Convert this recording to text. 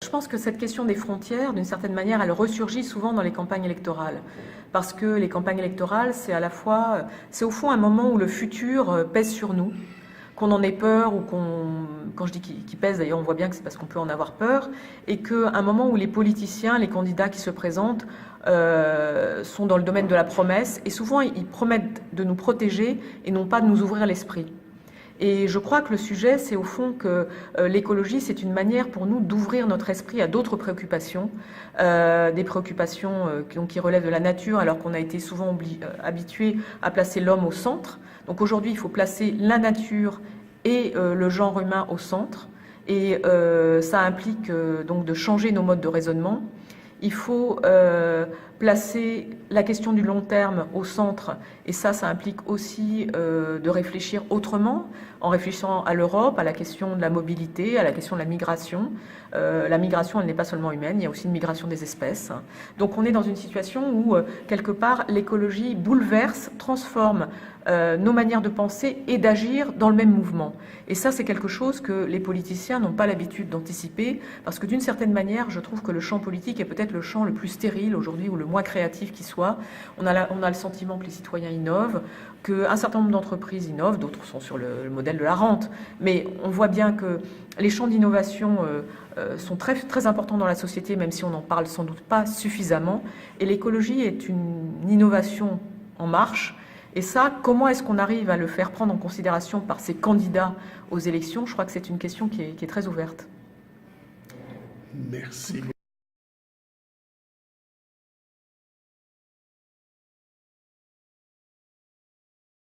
Je pense que cette question des frontières, d'une certaine manière, elle ressurgit souvent dans les campagnes électorales. Parce que les campagnes électorales, c'est au fond un moment où le futur pèse sur nous, qu'on en ait peur ou quand je dis qu'il pèse, d'ailleurs, on voit bien que c'est parce qu'on peut en avoir peur, et qu'un moment où les politiciens, les candidats qui se présentent, sont dans le domaine de la promesse, et souvent ils promettent de nous protéger et non pas de nous ouvrir l'esprit. Et je crois que le sujet, c'est au fond que l'écologie, c'est une manière pour nous d'ouvrir notre esprit à d'autres préoccupations, des préoccupations qui relèvent de la nature, alors qu'on a été souvent habitué à placer l'homme au centre. Donc aujourd'hui, il faut placer la nature et le genre humain au centre. Et ça implique donc de changer nos modes de raisonnement. Il faut placer la question du long terme au centre, et ça implique aussi de réfléchir autrement, en réfléchissant à l'Europe, à la question de la mobilité, à la question de la migration. La migration, elle n'est pas seulement humaine, il y a aussi une migration des espèces. Donc on est dans une situation où, quelque part, l'écologie bouleverse, transforme nos manières de penser et d'agir dans le même mouvement. Et ça, c'est quelque chose que les politiciens n'ont pas l'habitude d'anticiper, parce que d'une certaine manière, je trouve que le champ politique est peut-être le champ le plus stérile aujourd'hui, ou le moins créatif qui soit. On a le sentiment que les citoyens innovent, qu'un certain nombre d'entreprises innovent, d'autres sont sur le modèle de la rente. Mais on voit bien que les champs d'innovation sont très, très importants dans la société, même si on n'en parle sans doute pas suffisamment. Et l'écologie est une innovation en marche. Et ça, comment est-ce qu'on arrive à le faire prendre en considération par ces candidats aux élections? Je crois que c'est une question qui est très ouverte. Merci.